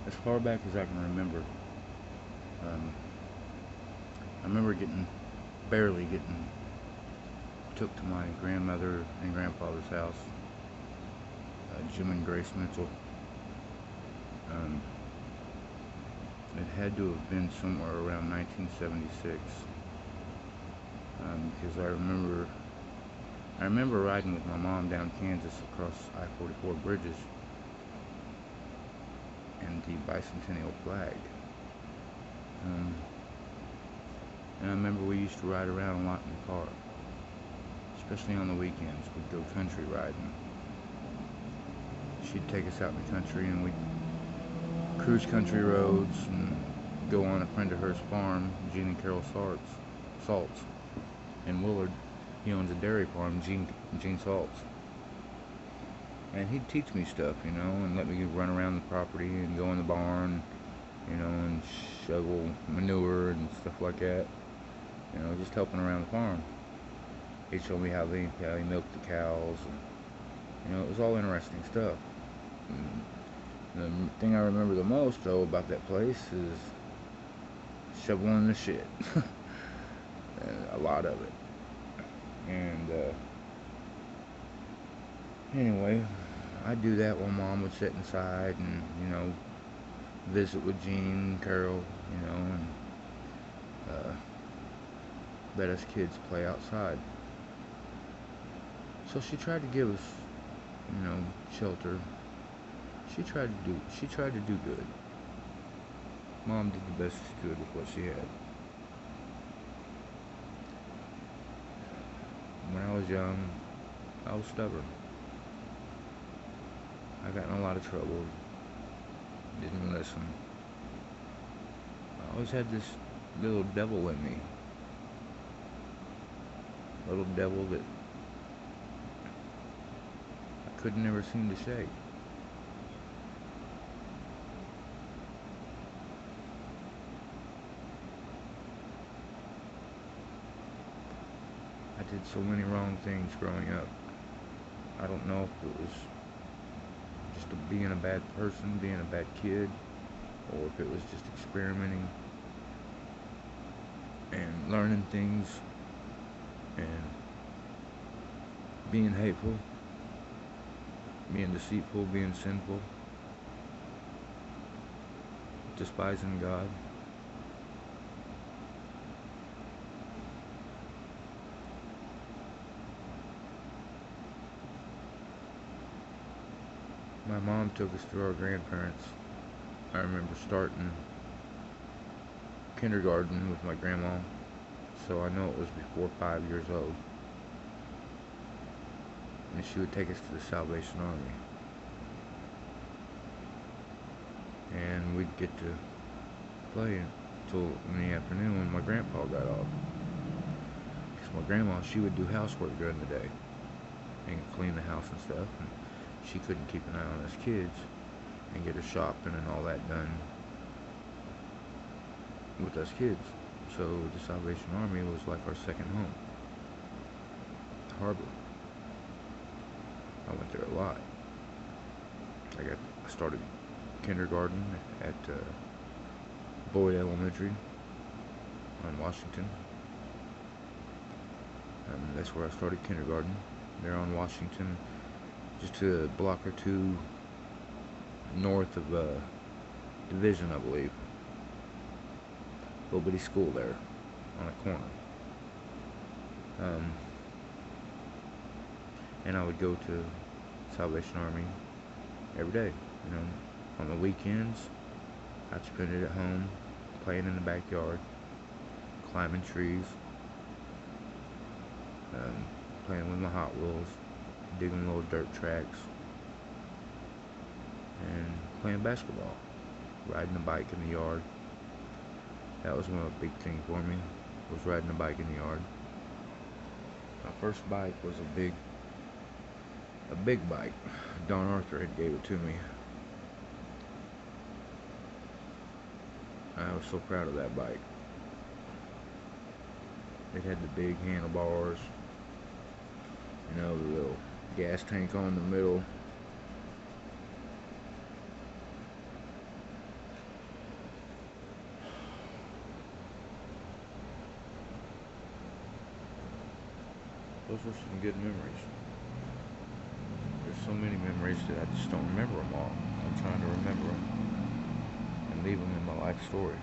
as far back as I can remember. Um, I remember barely getting took to my grandmother and grandfather's house, Jim and Grace Mitchell. Um, it had to have been somewhere around 1976, because I remember riding with my mom down Kansas across I-44 bridges and the bicentennial flag. Um, and I remember we used to ride around a lot in the car, especially on the weekends. We'd go country riding. She'd take us out in the country and we'd cruise country roads and go on a friend of hers farm, Gene and Carol Salts in Willard. He owns a dairy farm, Gene Salts. And he'd teach me stuff, and let me run around the property and go in the barn, and shovel manure and stuff like that. Just helping around the farm. He'd show me how he milked the cows, and it was all interesting stuff. And the thing I remember the most, though, about that place is shoveling the shit. A lot of it. And anyway, I'd do that while Mom would sit inside and, visit with Gene, Carol, and let us kids play outside. So she tried to give us, shelter. She tried to do good. Mom did the best she could with what she had. When I was young, I was stubborn. I got in a lot of trouble. Didn't listen. I always had this little devil in me. Little devil that I could never seem to shake. I did so many wrong things growing up. I don't know if it was just being a bad person, being a bad kid, or if it was just experimenting and learning things and being hateful, being deceitful, being sinful, despising God. My mom took us through our grandparents. I remember starting kindergarten with my grandma, so I know it was before 5 years old. And she would take us to the Salvation Army. And we'd get to play until in the afternoon when my grandpa got off. Because my grandma, she would do housework during the day and clean the house and stuff. And she couldn't keep an eye on us kids and get her shopping and all that done with us kids. So the Salvation Army was like our second home. Harbor. I went there a lot. I started kindergarten at Boyd Elementary on Washington. That's where I started kindergarten. There on Washington, just a block or two north of Division, I believe. Little bitty school there on a corner. And I would go to Salvation Army every day. On the weekends, I'd spend it at home, playing in the backyard, climbing trees, playing with my Hot Wheels, digging little dirt tracks, and playing basketball, riding a bike in the yard. That was one of the big things for me, was riding a bike in the yard. My first bike was a big bike. Don Arthur had gave it to me. I was so proud of that bike. It had the big handlebars, the little gas tank on the middle. Those were some good memories. There's so many memories that I just don't remember them all. I'm trying to remember them and leave them in my life story.